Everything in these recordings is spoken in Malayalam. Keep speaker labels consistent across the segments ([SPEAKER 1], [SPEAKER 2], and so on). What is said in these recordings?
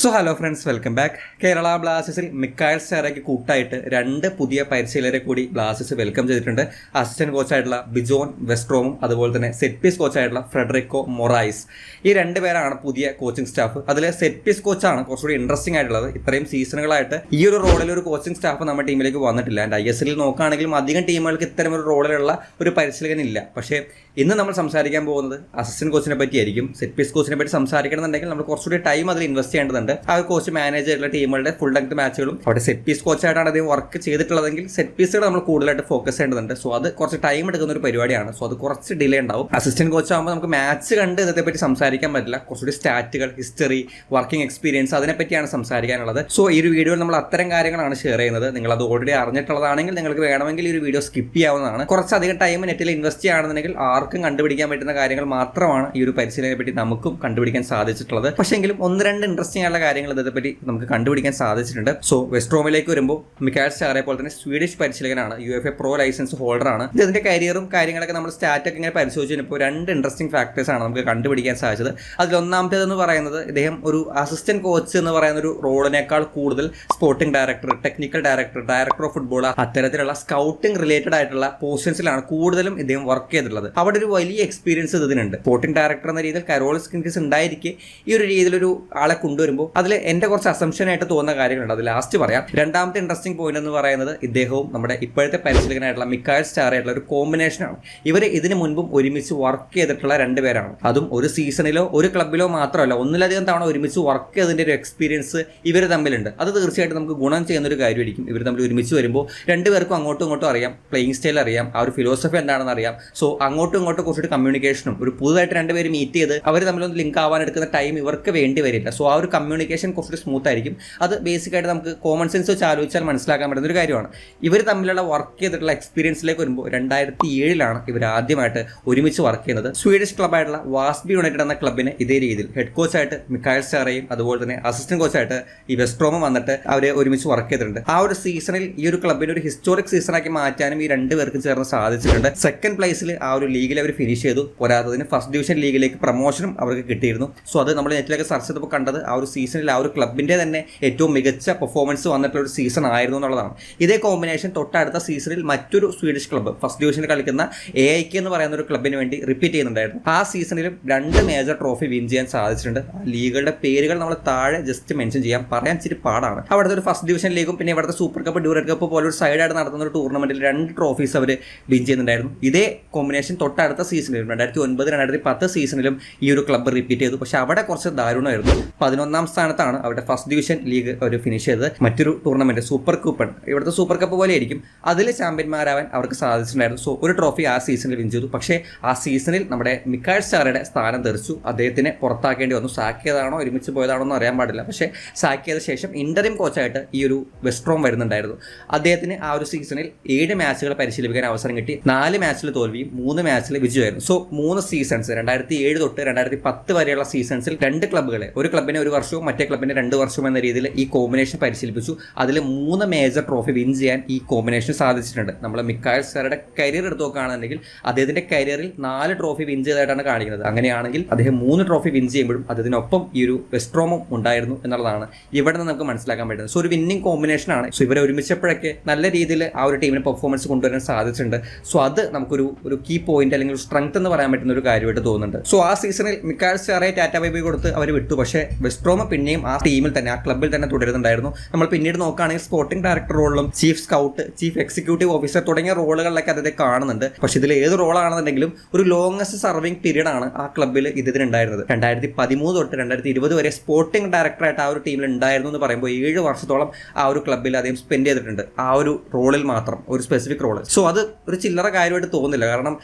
[SPEAKER 1] So hello friends, welcome back. Kerala ബ്ലാസ്റ്റേഴ്സിൽ മിക്കായൽ സാറയ്ക്ക് കൂട്ടായിട്ട് രണ്ട് പുതിയ പരിശീലകരെ കൂടി ബ്ലാസ്റ്റേഴ്സ് വെൽക്കം ചെയ്തിട്ടുണ്ട്. അസിസ്റ്റന്റ് കോച്ചായിട്ടുള്ള ബിജോൺ വെസ്ട്രോമും അതുപോലെ തന്നെ സെറ്റ് പീസ് കോച്ചായിട്ടുള്ള ഫ്രെഡറിക്കോ മൊറായിസ്. ഈ രണ്ട് പേരാണ് പുതിയ കോച്ചിങ് സ്റ്റാഫ്. അതിൽ സെറ്റ് പീസ് കോച്ചാണ് കുറച്ചുകൂടി ഇൻട്രസ്റ്റിംഗ് ആയിട്ടുള്ളത്. ഇത്രയും സീസണുകളായിട്ട് ഈ ഒരു റോളിൽ ഒരു കോച്ചിങ് സ്റ്റാഫ് നമ്മുടെ ടീമിലേക്ക് വന്നിട്ടില്ല. ആൻഡ് ISL നോക്കുകയാണെങ്കിലും അധികം ടീമുകൾക്ക് ഇത്തരം ഒരു റോളിലുള്ള ഒരു പരിശീലകനില്ല. പക്ഷേ ഇന്ന് നമ്മൾ സംസാരിക്കാൻ പോകുന്നത് അസിസ്റ്റന്റ് കോച്ചിനെ പറ്റിയായിരിക്കും. സെറ്റ് പീസ് കോച്ചിനെ പറ്റി സംസാരിക്കണമെന്നുണ്ടെങ്കിൽ നമ്മൾ കുറച്ചുകൂടി ടൈം അതിൽ ഇൻവെസ്റ്റ് ചെയ്യേണ്ടതുണ്ട്. ആ ഒരു കോച്ച് മാനേജ് ചെയ്തിട്ടുള്ള ടീമുകളുടെ ഫുൾ ലെങ്ത് മാച്ചുകളും അവിടെ സെറ്റ് പീസ് കോച്ചായിട്ടാണ് അദ്ദേഹം വർക്ക് ചെയ്തിട്ടുള്ളതെങ്കിൽ സെറ്റ് പീസുകൾ നമ്മൾ കൂടുതലായിട്ട് ഫോക്കസ് ചെയ്യേണ്ടതുണ്ട്. സോ അത് കുറച്ച് ടൈം എടുക്കുന്ന ഒരു പരിപാടിയാണ്. സോ അത് കുറച്ച് ഡിലേ ഉണ്ടാവും. അസിസ്റ്റന്റ് കോച്ച് ആകുമ്പോൾ നമുക്ക് മാച്ച് കണ്ട് ഇതേ പറ്റി സംസാരിക്കാൻ പറ്റില്ല. കുറച്ചുകൂടി സ്റ്റാറ്റുകൾ, ഹിസ്റ്ററി, വർക്കിംഗ് എക്സ്പീരിയൻസ് അതിനെപ്പറ്റിയാണ് സംസാരിക്കാനുള്ളത്. സോ ഈ ഒരു വീഡിയോയിൽ നമ്മൾ അത്തരം കാര്യങ്ങളാണ് ഷെയർ ചെയ്യുന്നത്. നിങ്ങൾ അത് ഓൾറെഡി അറിഞ്ഞിട്ടുള്ളതാണെങ്കിൽ നിങ്ങൾക്ക് വേണമെങ്കിൽ ഈ ഒരു വീഡിയോ സ്കിപ്പ് ചെയ്യാവുന്നതാണ്. കുറച്ചധികം ടൈം നെറ്റിൽ ഇൻവെസ്റ്റ് ചെയ്യുകയാണെന്നുണ്ടെങ്കിൽ ആർക്കും കണ്ടുപിടിക്കാൻ പറ്റുന്ന കാര്യങ്ങൾ മാത്രമാണ് ഈ ഒരു പരിശീലനത്തെ പറ്റി നമുക്കും കണ്ടുപിടിക്കാൻ സാധിച്ചിട്ടുള്ളത്. പക്ഷേ എങ്കിലും ഒന്ന് രണ്ട് ഇൻട്രസ്റ്റിംഗ് ആയിട്ടുള്ള കാര്യങ്ങൾ ഇതേപ്പറ്റി നമുക്ക് കണ്ടുപിടിക്കാൻ സാധിച്ചിട്ടുണ്ട്. സോ വെസ്ട്രോമിലേക്ക് വരുമ്പോൾ മിക്കായൽ സാറെ പോലെ തന്നെ സ്വീഡിഷ് പരിശീലകനാണ്. UFA പ്രോ ലൈസൻസ് ഹോൾഡറാണ്. ഇതിന്റെ കരിയറും കാര്യങ്ങളൊക്കെ നമ്മൾ സ്റ്റാറ്റൊക്കെ ഇങ്ങനെ പരിശോധിച്ച് കഴിഞ്ഞപ്പോൾ രണ്ട് ഇൻട്രസ്റ്റിംഗ് ഫാക്ടേഴ്സ് ആണ് നമുക്ക് കണ്ടുപിടിക്കാൻ സാധിച്ചത്. അതിലൊന്നാമത്തേതെന്ന് പറയുന്നത് ഇദ്ദേഹം ഒരു അസിസ്റ്റന്റ് കോച്ച് എന്ന് പറയുന്ന ഒരു റോളിനേക്കാൾ കൂടുതൽ sporting director, technical director, director of football അത്തരത്തിലുള്ള സ്കൗട്ടിംഗ് റിലേറ്റഡ് ആയിട്ടുള്ള പോസിഷൻസിലാണ് കൂടുതലും ഇദ്ദേഹം വർക്ക് ചെയ്തിട്ടുള്ളത്. അവിടെ ഒരു വലിയ എക്സ്പീരിയൻസ് ഇതിനുണ്ട്. സ്പോർട്ടിംഗ് ഡയറക്ടർ എന്ന രീതിയിൽ കരോളിസ്കിൻസ് ഉണ്ടായിരിക്കെ ഈ ഒരു രീതിയിലൊരു ആളെ കൊണ്ടുവരുമ്പോൾ അതിൽ എൻ്റെ കുറച്ച് അസംഷൻ ആയിട്ട് തോന്നുന്ന കാര്യങ്ങളുണ്ട്. അത് ലാസ്റ്റ് പറയാം. രണ്ടാമത്തെ ഇൻട്രസ്റ്റിംഗ് പോയിന്റ് എന്ന് പറയുന്നത് ഇദ്ദേഹവും നമ്മുടെ ഇപ്പോഴത്തെ പരിശീലകനായിട്ടുള്ള മിക്കായൽ സ്റ്റാറായിട്ടുള്ള ഒരു കോമ്പിനേഷനാണ്. ഇവർ ഇതിനു മുൻപും ഒരുമിച്ച് വർക്ക് ചെയ്തിട്ടുള്ള രണ്ടുപേരാണ്. അതും ഒരു സീസണിലോ ഒരു ക്ലബിലോ മാത്രമല്ല, ഒന്നിലധികം തവണ ഒരുമിച്ച് വർക്ക് ചെയ്തതിൻ്റെ ഒരു എക്സ്പീരിയൻസ് ഇവർ തമ്മിലുണ്ട്. അത് തീർച്ചയായിട്ടും നമുക്ക് ഗുണം ചെയ്യുന്ന ഒരു കാര്യമായിരിക്കും. ഇവർ തമ്മിൽ ഒരുമിച്ച് വരുമ്പോൾ രണ്ടുപേർക്കും അങ്ങോട്ടും ഇങ്ങോട്ടും അറിയാം, പ്ലേയിങ് സ്റ്റൈൽ അറിയാം, ആ ഒരു ഫിലോസഫി എന്താണെന്ന് അറിയാം. സോ അങ്ങോട്ടും ഇങ്ങോട്ടും കുറച്ചുകൂടി കമ്മ്യൂണിക്കേഷനും, ഒരു പുതുതായിട്ട് രണ്ടുപേര് മീറ്റ് ചെയ്ത് അവർ തമ്മിലൊന്ന് ലിങ്ക് ആവാൻ എടുക്കുന്ന ടൈം ഇവർക്ക് വേണ്ടി വരില്ല. സോ ആ ഒരു കമ്മ്യൂണിക്കേഷൻ കുറച്ചുകൂടി സ്മൂത്ത് ആയിരിക്കും. അത് ബേസിക്കായിട്ട് നമുക്ക് കോമൺ സെൻസ് വെച്ച് ആലോചിച്ചാൽ മനസ്സിലാക്കാൻ പറ്റുന്ന ഒരു കാര്യമാണ്. ഇവർ തമ്മിലുള്ള വർക്ക് ചെയ്തിട്ടുള്ള എക്സ്പീരിയൻസിലേക്ക് വരുമ്പോൾ 2007 ഇവർ ആദ്യമായിട്ട് ഒരുമിച്ച് വർക്ക് ചെയ്യുന്നത്. സ്വീഡിഷ് ക്ലബായിട്ടുള്ള വാസ്ബി യുണൈറ്റഡ് എന്ന ക്ലബിന് ഇതേ രീതിയിൽ ഹെഡ് കോച്ചായിട്ട് മിക്കായൽ സാറയും അതുപോലെ തന്നെ അസിസ്റ്റന്റ് കോച്ചായിട്ട് ഈ വെസ്ട്രോമും വന്നിട്ട് അവർ ഒരുമിച്ച് വർക്ക് ചെയ്തിട്ടുണ്ട്. ആ ഒരു സീസണിൽ ഈ ഒരു ക്ലബിന് ഒരു ഹിസ്റ്റോറിക് സീസണാക്കി മാറ്റാനും ഈ രണ്ടുപേർക്കും ചേർന്ന് സാധിച്ചിട്ടുണ്ട്. സെക്കൻഡ് പ്ലേസിൽ ആ ഒരു ലീഗിൽ അവർ ഫിനിഷ് ചെയ്തു. പോരാത്തതിന് ഫസ്റ്റ് ഡിവിഷൻ ലീഗിലേക്ക് പ്രൊമോഷനും അവർക്ക് കിട്ടിയിരുന്നു. സോ അത് നമ്മൾ നെറ്റിലേക്ക് സെർച്ച് ചെയ്തപ്പോൾ കണ്ടത് ആ ഒരു സീസണിൽ ആ ഒരു ക്ലബിന്റെ തന്നെ ഏറ്റവും മികച്ച പെർഫോമൻസ് വന്നിട്ടുള്ള ഒരു സീസൺ ആയിരുന്നു എന്നുള്ളതാണ്. ഇതേ കോമ്പിനേഷൻ തൊട്ടടുത്ത സീസണിൽ മറ്റൊരു സ്വീഡിഷ് ക്ലബ്ബ്, ഫസ്റ്റ് ഡിവിഷനിൽ കളിക്കുന്ന AIK എന്ന് പറയുന്ന ഒരു ക്ലബിന് വേണ്ടി റിപ്പീറ്റ് ചെയ്യുന്നുണ്ടായിരുന്നു. ആ സീസണിലും 2 മേജർ ട്രോഫി വിൻ ചെയ്യാൻ സാധിച്ചിട്ടുണ്ട്. ആ ലീഗുകളുടെ പേരുകൾ നമ്മൾ താഴെ ജസ്റ്റ് മെൻഷൻ ചെയ്യാം, പറയാൻ ഇച്ചിരി പാടാണ്. അവിടുത്തെ ഒരു ഫസ്റ്റ് ഡിവിഷൻ ലീഗും പിന്നെ ഇവിടുത്തെ സൂപ്പർ കപ്പ്, ഡ്യൂറന്റ് കപ്പ് പോലെ ഒരു സൈഡായിട്ട് നടത്തുന്ന ഒരു ടൂർണമെന്റിൽ 2 ട്രോഫീസ് അവർ വിൻ ചെയ്യുന്നുണ്ടായിരുന്നു. ഇതേ കോമ്പിനേഷൻ തൊട്ടടുത്ത സീസണിലും 2009-2010 സീസണിലും ഈ ഒരു ക്ലബ്ബ് റിപ്പീറ്റ് ചെയ്തു. പക്ഷെ അവിടെ കുറച്ച് ദാരുണമായിരുന്നു. 11ാം സ്ഥാനത്താണ് അവരുടെ ഫസ്റ്റ് ഡിവിഷൻ ലീഗ് അവർ ഫിനിഷ് ചെയ്തത്. മറ്റൊരു ടൂർണമെന്റ് സൂപ്പർ കൂപ്പൺ, ഇവിടുത്തെ സൂപ്പർ കപ്പ് പോലെ ആയിരിക്കും, അതിൽ ചാമ്പ്യന്മാരാവാൻ അവർക്ക് സാധിച്ചിട്ടുണ്ടായിരുന്നു. സോ ഒരു ട്രോഫി ആ സീസണിൽ വിൻ ചെയ്തു. പക്ഷേ ആ സീസണിൽ നമ്മുടെ മിക്കായൽ സാറയുടെ സ്ഥാനം തെറിച്ചു. അദ്ദേഹത്തിനെ പുറത്താക്കേണ്ടി വന്നു. സാക്ക് ചെയ്താണോ ഒരുമിച്ച് പോയതാണോ എന്ന് അറിയാൻ പാടില്ല. പക്ഷേ സാക്ക് ചെയ്ത ശേഷം ഇന്ററിം കോച്ചായിട്ട് ഈ ഒരു വെസ്ട്രോം വരുന്നുണ്ടായിരുന്നു. അദ്ദേഹത്തിന് ആ ഒരു സീസണിൽ 7 മാച്ചുകൾ പരിശീലിപ്പിക്കാൻ അവസരം കിട്ടി. 4 മാച്ചിൽ തോൽവിയും 3 മാച്ചിൽ വിജയമായിരുന്നു. സോ 3 സീസൺസ് 2007 തൊട്ട് 2010 വരെയുള്ള സീസൺസിൽ 2 ക്ലബ്ബുകളെ, ഒരു ക്ലബിനെ 1 വർഷവും മറ്റേ ക്ലബിനെ 2 വർഷവും എന്ന രീതിയിൽ ഈ കോമ്പിനേഷൻ പരിശീലിപ്പിച്ചു. അതിൽ 3 മേജർ ട്രോഫി വിൻ ചെയ്യാൻ ഈ കോമ്പിനേഷൻ സാധിച്ചിട്ടുണ്ട്. നമ്മൾ മിക്കായൽ സാറുടെ കരിയർ എടുത്ത് നോക്കുകയാണെന്നുണ്ടെങ്കിൽ അദ്ദേഹത്തിന്റെ കരിയറിൽ 4 ട്രോഫി വിൻ ചെയ്തതായിട്ടാണ് കാണിക്കുന്നത്. അങ്ങനെയാണെങ്കിൽ അദ്ദേഹം 3 ട്രോഫി വിൻ ചെയ്യുമ്പോഴും അതിനൊപ്പം ഈ ഒരു വെസ്ട്രോമും ഉണ്ടായിരുന്നു എന്നുള്ളതാണ് ഇവിടെ നിന്ന് നമുക്ക് മനസ്സിലാക്കാൻ പറ്റുന്നത്. സോ ഒരു വിന്നിംഗ് കോമ്പിനേഷനാണ്. സോ ഇവരെ ഒരുമിച്ചപ്പോഴൊക്കെ നല്ല രീതിയിൽ ആ ഒരു ടീമിന് പെർഫോമൻസ് കൊണ്ടുവരാൻ സാധിച്ചിട്ടുണ്ട്. സോ അത് നമുക്കൊരു കീ പോയിന്റ് അല്ലെങ്കിൽ ഒരു സ്ട്രെങ്ത് എന്ന് പറയാൻ പറ്റുന്ന ഒരു കാര്യമായിട്ട് തോന്നുന്നുണ്ട്. സോ ആ സീസണിൽ മിക്കായൽ സാറെ ടാറ്റ ബൈ ബൈ കൊടുത്ത് അവർ വിട്ടു. പക്ഷേ വെസ്ട്രോം പിന്നെയും ആ ടീമിൽ തന്നെ, ആ ക്ലബ്ബിൽ തന്നെ തുടരുന്നുണ്ടായിരുന്നു. നമ്മൾ പിന്നീട് നോക്കുകയാണെങ്കിൽ സ്പോർട്ടിംഗ് ഡയറക്ടർ റോളിലും chief scout, chief executive officer തുടങ്ങിയ റോളുകളിലൊക്കെ അദ്ദേഹത്തെ കാണുന്നുണ്ട്. പക്ഷേ ഇതിൽ ഏത് റോളാണെന്നുണ്ടെങ്കിലും ഒരു ലോങ്ങസ്റ്റ് സർവിംഗ് പീരീഡ് ആണ് ആ ക്ലബ്ബിൽ ഇതിനുണ്ടായിരുന്നത്. 2013 തൊട്ട് 2020 വരെ സ്പോർട്ടിംഗ് ഡയറക്ടറായിട്ട് ആ ഒരു ടീമിൽ ഉണ്ടായിരുന്നു എന്ന് പറയുമ്പോൾ 7 വർഷത്തോളം ആ ഒരു ക്ലബ്ബിൽ അദ്ദേഹം സ്പെൻഡ് ചെയ്തിട്ടുണ്ട്. ആ ഒരു റോളിൽ മാത്രം, ഒരു സ്പെസിഫിക് റോള്. സോ അത് ഒരു ചില്ലറ കാര്യമായിട്ട് തോന്നുന്നില്ല. കാരണം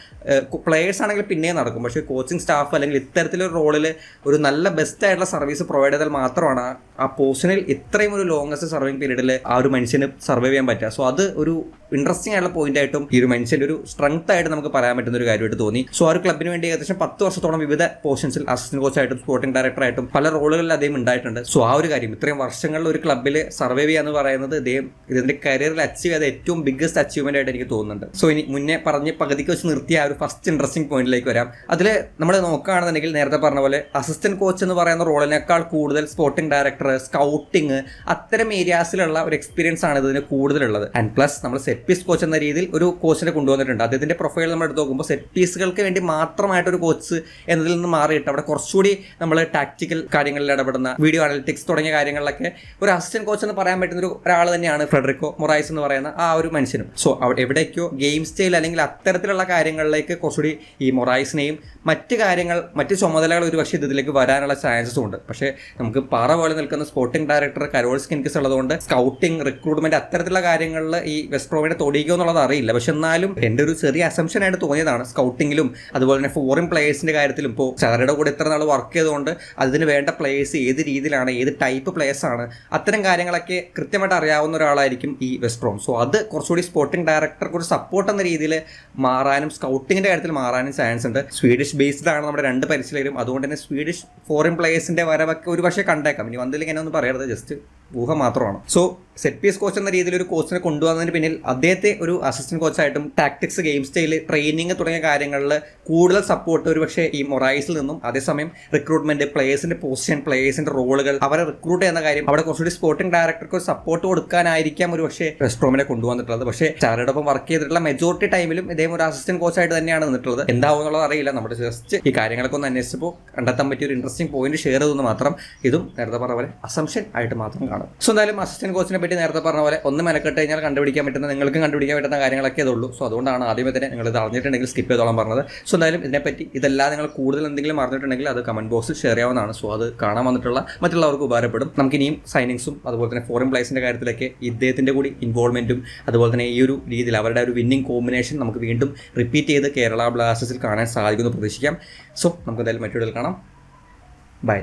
[SPEAKER 1] പ്ലേയേഴ്സ് ആണെങ്കിൽ പിന്നെയും നടക്കും. പക്ഷേ കോച്ചിങ് സ്റ്റാഫ് അല്ലെങ്കിൽ ഇത്തരത്തിലൊരു റോളിൽ ഒരു നല്ല ബെസ്റ്റ് ആയിട്ടുള്ള സർവീസ് പ്രൊവൈഡ് ചെയ്താൽ മാത്രമാണ് ആ പോർഷനിൽ ഇത്രയും ഒരു ലോങ്ങസ്റ്റ് സർവൈവിംഗ് പീരീഡിൽ ആ ഒരു മനുഷ്യന് സർവൈവ് ചെയ്യാൻ പറ്റുക. സോ അത് ഒരു ഇൻട്രസ്റ്റിംഗ് ആയിട്ടുള്ള പോയിന്റ് ആയിട്ടും ഈ ഒരു മനുഷ്യൻ്റെ ഒരു സ്ട്രെങ്ത് ആയിട്ട് നമുക്ക് പറയാൻ പറ്റുന്ന ഒരു കാര്യമായിട്ട് തോന്നി. സോ ആ ഒരു ക്ലബിന് വേണ്ടി ഏകദേശം 10 വർഷത്തോളം വിവിധ പോർഷൻസിൽ അസിസ്റ്റന്റ് കോച്ചായിട്ടും സ്പോർട്ടിംഗ് ഡയറക്ടറായിട്ടും പല റോളുകളിൽ അദ്ദേഹം ഉണ്ടായിട്ടുണ്ട്. സോ ആ ഒരു കാര്യം ഇത്രയും വർഷങ്ങളിൽ ഒരു ക്ലബ്ബിൽ സർവൈവ് ചെയ്യുക എന്ന് പറയുന്നത് ഇതിന്റെ കരിയറിൽ അച്ചീവ് ചെയ്ത ഏറ്റവും ബിഗ്ഗസ്റ്റ് അച്ചീവ്മെന്റ് ആയിട്ട് എനിക്ക് തോന്നുന്നുണ്ട്. സോ ഇനി മുന്നേ പറഞ്ഞ് പകുതിക്ക് വെച്ച് നിർത്തിയ ആ ഒരു ഫസ്റ്റ് ഇൻട്രസ്റ്റിംഗ് പോയിന്റിലേക്ക് വരാം. അതിൽ നമ്മൾ നോക്കുകയാണെന്നുണ്ടെങ്കിൽ നേരത്തെ പറഞ്ഞ പോലെ അസിസ്റ്റന്റ് കോച്ച് എന്ന് പറയുന്ന റോളിനേക്കാൾ കൂടുതൽ സ്പോർട്ടിംഗ് ഡയറക്ടർ, സ്കൗട്ടിങ്, അത്തരം ഏരിയാസിലുള്ള ഒരു എക്സ്പീരിയൻസ് ആണ് ഇതിന് കൂടുതലുള്ളത്. ആൻഡ് പ്ലസ് നമ്മൾ സെറ്റ് പീസ് കോച്ച് എന്ന രീതിയിൽ ഒരു കോച്ചിനെ കൊണ്ടുവന്നിട്ടുണ്ട്. അദ്ദേഹത്തിന്റെ പ്രൊഫൈൽ നമ്മൾ എടുത്ത് നോക്കുമ്പോൾ സെറ്റ് പീസുകൾക്ക് വേണ്ടി മാത്രമായിട്ടൊരു കോച്ച് എന്നതിൽ നിന്ന് മാറിയിട്ട് അവിടെ കുറച്ചുകൂടി നമ്മൾ ടാക്ടിക്കൽ കാര്യങ്ങളിൽ ഇടപെടുന്ന, വീഡിയോ അനലിറ്റിക്സ് തുടങ്ങിയ കാര്യങ്ങളിലൊക്കെ ഒരു അസിസ്റ്റന്റ് കോച്ച് എന്ന് പറയാൻ പറ്റുന്ന ഒരാൾ തന്നെയാണ് ഫ്രെഡറിക്കോ മൊറായിസ് എന്ന് പറയുന്ന ആ ഒരു മനുഷ്യനും. സോ എവിടേക്കോ ഗെയിം സ്റ്റൈൽ അല്ലെങ്കിൽ അത്തരത്തിലുള്ള കാര്യങ്ങളിലേക്ക് കുറച്ചുകൂടി ഈ മൊറായിസിനെയും മറ്റ് ചുമതലകൾ ഒരു പക്ഷേ ഇതിലേക്ക് വരാനുള്ള ചാൻസസും ഉണ്ട്. പക്ഷേ നമുക്ക് പാറ പോലെ നിൽക്കുന്ന സ്പോർട്ടിംഗ് ഡയറക്ടർ കരോൾ സ്കിൻകിസ് ഉള്ളതുകൊണ്ട് സ്കൗട്ടിംഗ്, റിക്രൂട്ട്മെന്റ് അത്തരത്തിലുള്ള കാര്യങ്ങളിൽ ഈ വെസ്റ്റ് ബ്രോമിനെ തൊടിയിക്കോ എന്നുള്ളത് അറിയില്ല. പക്ഷെ എന്നാലും എൻ്റെ ഒരു ചെറിയ അസംഷൻ ആയിട്ട് തോന്നിയതാണ്. സ്കൗട്ടിങ്ങിലും അതുപോലെ തന്നെ ഫോറിൻ പ്ലേയേഴ്സിന്റെ കാര്യത്തിലും ഇപ്പോൾ ചാരയുടെ കൂടെ ഇത്ര നാൾ വർക്ക് ചെയ്തുകൊണ്ട് അതിന് വേണ്ട പ്ലേയേഴ്സ് ഏത് രീതിയിലാണ്, ഏത് ടൈപ്പ് പ്ലേയേഴ്സ് ആണ്, അത്തരം കാര്യങ്ങളൊക്കെ കൃത്യമായിട്ട് അറിയാവുന്ന ഒരാളായിരിക്കും ഈ വെസ്റ്റ് ബ്രോം. സോ അത് കുറച്ചുകൂടി സ്പോർട്ടിംഗ് ഡയറക്ടർക്ക് ഒരു സപ്പോർട്ട് എന്ന രീതിയിൽ മാറാനും സ്കൗട്ടിങ്ങിന്റെ കാര്യത്തിൽ മാറാനും ചാൻസ് ഉണ്ട്. സ്വീഡിഷ് ബേസ്ഡ് ആണ് നമ്മുടെ രണ്ട് പരിശീലകരും. അതുകൊണ്ട് തന്നെ സ്വീഡിഷ് ഫോറിൻ പ്ലേയേഴ്സിന്റെ വരവൊക്കെ ഒരു പക്ഷേ കണ്ടേക്കാം. ഇനി വന്നില്ലെങ്കിൽ എന്നെ ഒന്നും പറയരുത്, ജസ്റ്റ് ഊഹം മാത്രമാണ്. സോ സെറ്റ് പീസ് കോച്ച് എന്ന രീതിയിൽ ഒരു കോച്ചിനെ കൊണ്ടുവന്നതിന് പിന്നിൽ അദ്ദേഹത്തെ ഒരു അസിസ്റ്റന്റ് കോച്ചായിട്ടും ടാക്ടിക്സ്, ഗെയിം സ്റ്റൈൽ, ട്രെയിനിങ് തുടങ്ങിയ കാര്യങ്ങളിൽ കൂടുതൽ സപ്പോർട്ട് ഒരു പക്ഷേ ഈ മൊറായിസിൽ നിന്നും, അതേസമയം റിക്രൂട്ട്മെന്റ്, പ്ലേയേഴ്സിന്റെ പൊസിഷൻ, പ്ലേയേഴ്സിന്റെ റോളുകൾ, അവരെ റിക്രൂട്ട് ചെയ്യുന്ന കാര്യം അവിടെ കുറച്ചുകൂടി സ്പോർട്ടിംഗ് ഡയറക്ടർക്ക് ഒരു സപ്പോർട്ട് കൊടുക്കാനായിരിക്കാം ഒരു പക്ഷേ വെസ്റ്റ് ബ്രോമിനെ കൊണ്ടുവന്നിട്ടുള്ളത്. പക്ഷേ ചാരയോടൊപ്പം വർക്ക് ചെയ്തിട്ടുള്ള മെജോറിറ്റി ടൈമിലും ഇദ്ദേഹം ഒരു അസിസ്റ്റന്റ് കോച്ചായിട്ട് തന്നെയാണ് നിന്നിട്ടുള്ളത്. എന്താവും എന്നുള്ളത് അറിയില്ല. നമ്മുടെ ജസ്റ്റ് ഈ കാര്യങ്ങളൊക്കെ ഒന്ന് അന്വേഷിച്ചപ്പോൾ കണ്ടെത്താൻ പറ്റിയ ഒരു ഇൻട്രസ്റ്റിംഗ് പോയിന്റ് ഷെയർ ചെയ്തെന്ന് മാത്രം. ഇതും നേരത്തെ പറഞ്ഞ പോലെ അസംഷൻ ആയിട്ട് മാത്രം കാണും. സോ എന്തായാലും അസിസ്റ്റന്റ് കോച്ചിനെ പറ്റി നേരത്തെ പറഞ്ഞ പോലെ ഒന്ന് മെനക്കെട്ട് കഴിഞ്ഞാൽ കണ്ടുപിടിക്കാൻ പറ്റുന്ന, നിങ്ങൾക്കും കണ്ടുപിടിക്കാൻ പറ്റുന്ന കാര്യങ്ങളൊക്കെ ഇതുള്ളൂ. സോ അതുകൊണ്ടാണ് ആദ്യമേ തന്നെ നിങ്ങൾ ഇത് അറിഞ്ഞിട്ടുണ്ടെങ്കിൽ സ്കിപ്പ് ചെയ്തോളാൻ പറഞ്ഞത്. സോ എന്തായാലും ഇതിനെപ്പറ്റി ഇതെല്ലാം നിങ്ങൾ കൂടുതൽ എന്തെങ്കിലും അറിഞ്ഞിട്ടുണ്ടെങ്കിൽ അത് കമന്റ് ബോക്സിൽ ഷെയർ ചെയ്യാവുന്നതാണ്. സോ അത് കാണാൻ വന്നിട്ടുള്ള മറ്റുള്ളവർക്ക് ഉപകാരപ്പെടും. നമുക്കിനിയും സൈനിങ്സും അതുപോലെ തന്നെ ഫോറിൻ പ്ലേയേഴ്സിന്റെ കാര്യത്തിലൊക്കെ ഇദ്ദേഹത്തിന്റെ കൂടി ഇൻവോൾവ്മെന്റും അതുപോലെ തന്നെ ഈ ഒരു രീതിയിൽ അവരുടെ ഒരു വിന്നിംഗ് കോമ്പിനേഷൻ നമുക്ക് വീണ്ടും റിപ്പീറ്റ് ചെയ്ത് കേരള ബ്ലാസ്റ്റേഴ്സിൽ കാണാൻ സാധിക്കുമെന്ന് പ്രതീക്ഷിക്കാം. സോ നമുക്ക് എന്തായാലും മറ്റൊരു കാണാം. ബൈ.